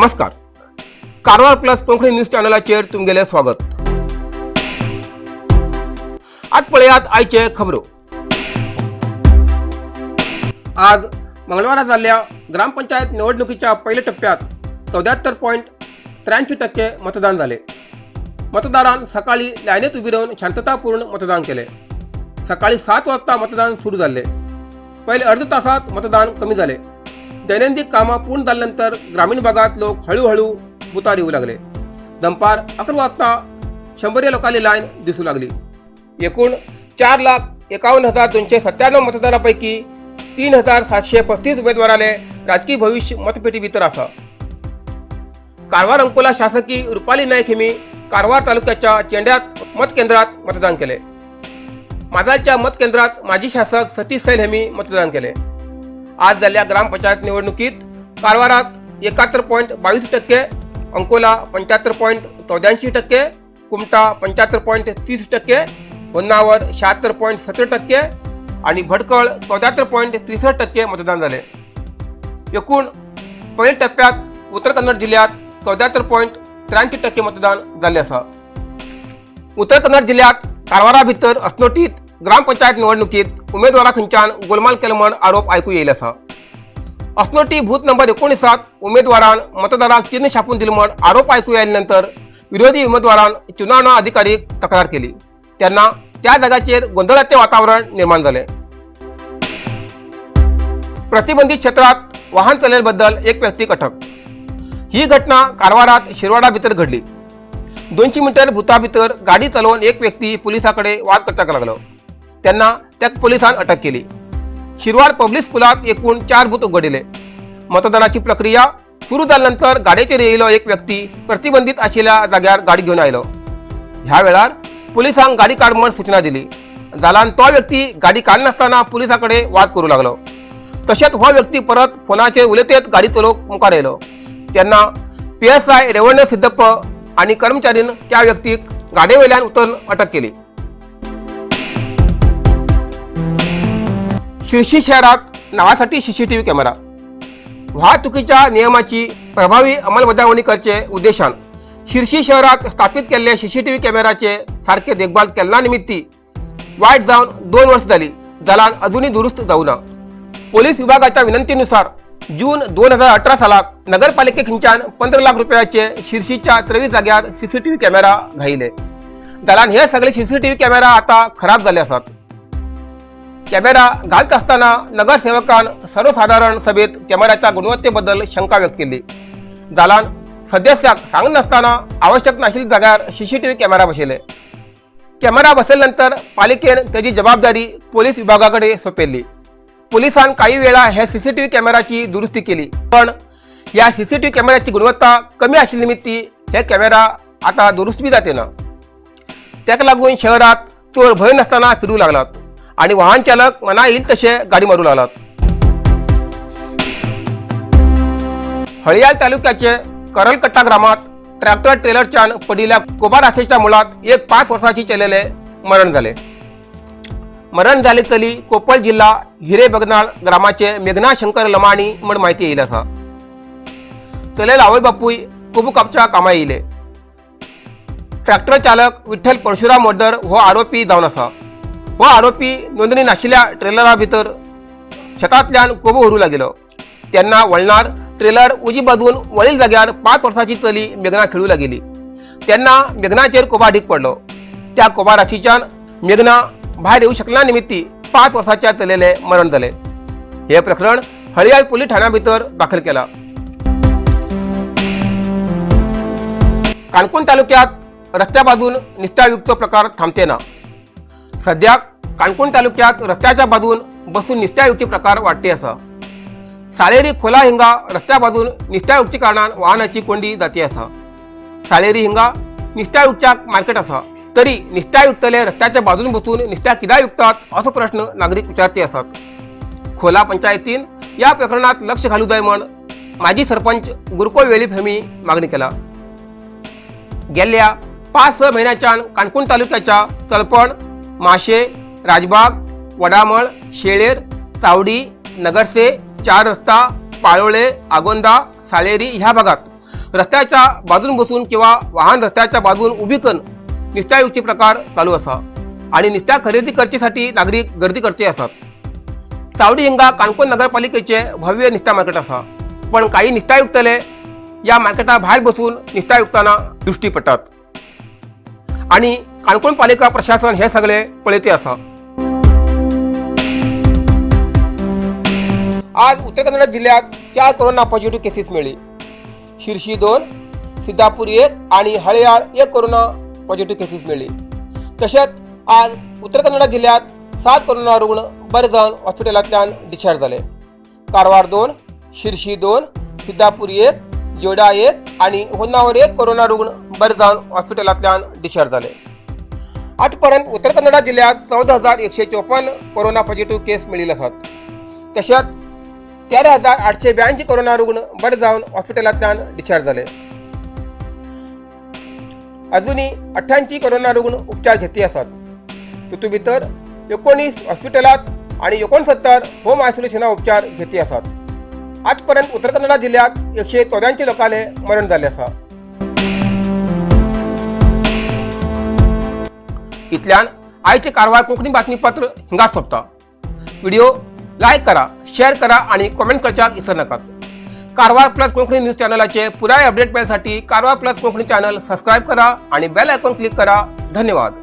नमस्कार. Karwar plus Konkani news चॅनलाचेर तुमगेले स्वागत. आज पळयात आयचे खबरो. आज मंगळवारा जाल्ल्या ग्रामपंचायत निवडणुकीच्या पहिल्या टप्प्यात 74.83% मतदान झाले. मतदारांनी सकाळी लायनीत उभी राहून शांततापूर्ण मतदान केले. सकाळी 7 वाजता मतदान सुरू झाले. पहिले अर्ध्या तासात मतदान कमी झाले. दैनंदिन कामं पूर्ण झाल्यानंतर ग्रामीण भागात लोक हळूहळू बुथार येऊ लागले. दंपार 11 वाजता 100 लोकांची लाईन दिसू लागली. एकूण 4,51,297 मतदारांपैकी 3,735 उमेदवाराले राजकीय भविष्य मतपेटी भितर आसा. कारवार अंकोला शासकीय रुपाली नाईक हेमी कारवार तालुक्याच्या चेंड्यात मतकेंद्रात मतदान केले. माजालच्या मतकेंद्रात माजी शासक सतीश सैल हेमी मतदान केले. आज झालेल्या ग्रामपंचायत निवडणुकीत कारवारात 71.22%, अंकोला 75.84%, कुमटा 75.30%, होन्नावर 76.70% आणि भटकळ 74.63% मतदान झाले. एकूण पहिल्या टप्प्यात उत्तर कन्नड जिल्ह्यात 74.83% मतदान झाले असा. उत्तर कन्नड जिल्ह्यात कारवारा भितर अस्नोटीत ग्रामपंचायत निवडणुकीत उमेदवारा खंयच्यान गोलमाल केले म्हण आरोप आयकू येयला असा. अस्नोटी बूथ नंबर 19 उमेदवारान मतदारांक चिन्ह छापून दिले म्हण आरोप आयकू आयल्यानंतर विरोधी उमेदवारान चुनावणा अधिकारीक तक्रार केली. त्यांना त्या जागाचेर गोंधळाचे वातावरण निर्माण झाले. प्रतिबंधित क्षेत्रात वाहन चालवल्याबद्दल एक व्यक्तीक अटक. ही घटना कारवारात शिरवाडा भितर घडली. 200 मीटर भुता भितर गाडी चालवून एक व्यक्ती पोलिसांकडे वाद करताक लागलो. त्यांना त्या पोलिसांनी अटक केली. शिरवाड पब्लिक स्कूलात एकूण 4 बूथ उघडले. मतदानाची प्रक्रिया सुरू झाल्यानंतर गाडीचेर येयलो एक व्यक्ती प्रतिबंधित असलेल्या जाग्यार गाडी घेऊन आयलो. ह्या वेळार पोलिसांक गाडी काड म्हण सूचना दिली. जाल्यान तो व्यक्ती गाडी काडनासतना पोलिसांकडे वाद करू लागलो. तशेंच हो व्यक्ती परत फोनाचेर उलयत गाडी चलोवंक मुखार येयलो. तेन्ना PSI रेवण्य सिद्धप्प आणि कर्मचारीन त्या व्यक्तीक गाडये वयल्यान उतरून अटक केली. शिर्शी शहरात नावासाठी CCTV कॅमेरा. वाहतुकीच्या नियमाची प्रभावी अंमलबजावणी करचे उद्देशान शिर्शी शहरात स्थापित केलेल्या CCTV कॅमेराचे सारखे देखभाल केल्या निमित्ती वाईट जाऊन 2 वर्ष झाली. जाल्यान अजूनही दुरुस्त जाऊना. पोलीस विभागाच्या विनंतीनुसार जून 2018 सालात नगरपालिके खंयच्यान 15 लाख रुपयाचे शिर्शीच्या 23 जाग्यार CCTV कॅमेरा घायले. जाल्यान हे सगळे CCTV कॅमेरा आता खराब झाले आसात. कॅमेरा घालत असताना नगरसेवकान सर्वसाधारण सभेत कॅमेऱ्याच्या गुणवत्तेबद्दल शंका व्यक्त केली. जाल्यान सदस्याक सांगनासतना आवश्यक नाशिल्ल्या जाग्यार CCTV कॅमेरा बसयले. कॅमेरा बसयल्यानंतर पालिकेन त्याची जबाबदारी पोलीस विभागाकडे सोपयली. पोलिसांनी काही वेळा ह्या CCTV कॅमेराची दुरुस्ती केली, पण या CCTV कॅमेऱ्याची गुणवत्ता कमी असल्या निमित्ती हे कॅमेरा आता दुरुस्त बी जाते ना. त्याक लागून शहरात चोर भय नसताना फिरू लागलात आणि वाहन चालक मना येईल तसे गाडी मारू लागलात. हळयाल तालुक्याचे करलकट्टा ग्रामात ट्रॅक्टर ट्रेलरच्यान पडिल्ल्या कोबा राशेच्या मुळात एक 5 वर्षाची चलेले मरण झाले. मरण झाले तरी कोप्पळ जिल्हा हिरेबगनाळ ग्रामाचे मेघना शंकर लमाणी म्हण माहिती येईल असा. चलेल आवय बापूय कुबुकापच्या कामा येयले. ट्रॅक्टर चालक विठ्ठल परशुराम मोड्डर हो आरोपी जावन आसा. हो आरोपी नोंदणी नाशिल्ल्या ट्रेलरा भितर शेतांतल्यान कोबो व्हरू लागलो. तेन्ना वळणार ट्रेलर उजी बाजून वळील जाग्यार 5 वर्षाची चली मेघना खेळू लागली. तेन्ना मेघनाचेर कोबा ढीक पडलो. त्या कोबा राशीच्यान मेघना भायर येऊ शकल्या निमित्ती 5 वर्षाच्या चलेले मरण झाले. हे प्रकरण हळयाल पोलीस ठाण्या भितर दाखल केला. काणकोण तालुक्यात रस्त्या बाजून निष्ठायुक्त प्रकार थांबते ना. सध्या काणकोण तालुक्यात रस्त्याच्या बाजून बसून निष्ठायुक्ती प्रकार वाढते असा. साळेरी खोला हिंगा रस्त्या बाजून निष्ठायुक्ती कारणान वाहनाची कोंडी जाती असा. साळेरी हिंगा निष्ठायुक्त्याक मार्केट असा. तरी निष्ठायुक्तले रस्त्याच्या बाजून बसून निष्ठा कित्याक युक्तात असो प्रश्न नागरिक विचारते असतात. खोला पंचायतीन या प्रकरणात लक्ष घालू जाय म्हण माजी सरपंच गुरकोळ वेळीप हेमी मागणी केला. गेल्या 5-6 महिन्याच्यान काणकोण तालुक्याच्या तळपण, माशे, राजबाग, वडामळ, शेळेर, चावडी, नगरसे, 4 रस्ता, पाळोळे, आगोंदा, साळेरी ह्या भागात रस्त्याच्या बाजून बसून किंवा वाहन रस्त्याच्या बाजून उभी करून निस्त्यायुक्ती प्रकार चालू असा आणि निस्त्या खरेदी करचेसाठी नागरिक गर्दी करचे असतात. चावडी हिंगा काणकोण नगरपालिकेचे भव्य निस्त्या मार्केट असा, पण काही निस्त्यायुक्तले या मार्केटा भायर बसून निस्त्यायुक्तांना दृष्टी पडतात आणि काणकोण पालिका प्रशासन हे सगळे पळयते असा. आज उत्तर कन्नड जिल्ह्यात 4 कोरोना पॉझिटिव्ह केसेस मिळाली. शिर्शी 2, सिद्धापूर 1 आणि हळयाळ 1 कोरोना पॉझिटिव्ह केसेस मिळाली. तसेच आज उत्तर कन्नड जिल्ह्यात 7 कोरोना रुग्ण बरे जावन हॉस्पिटलांतल्यान डिस्चार्ज झाले. कारवार 2, शिर्शी 2, सिद्धापूर 1, जोडा 1 आणि होन्नावर 1 कोरोना रुग्ण बरे जावन हॉस्पिटलांतल्यान डिस्चार्ज झाले. आजपर्यंत उत्तर कन्नड जिल्ह्यात 14,154 कोरोना पॉझिटिव्ह केस मिळाले असतात. तसेच 13,882 कोरोना रुग्ण बरे जावन हॉस्पिटलांतल्यान डिस्चार्ज झाले. अजूनही 88 कोरोना रुग्ण उपचार घेतले असतात. तितून भितर 19 हॉस्पिटलात आणि 69 होम आयसोलेशना उपचार घेतले असतात. आजपर्यंत उत्तर कन्नड जिल्ह्यात 184 लोकांले मरण झाले असा. इतल्यान आयचे कारवार कोंकणी बातमीपत्र हिंगा सोंपता. व्हिडिओ लाईक करा, शेअर करा आणि कमेंट करच्याक विसरू नका. कारवार प्लस कोंकणी न्यूज चॅनलचे पुराय अपडेट मिळण्यासाठी Karwar plus Konkani channel subscribe करा आणि बेल आयकॉन क्लिक करा. धन्यवाद.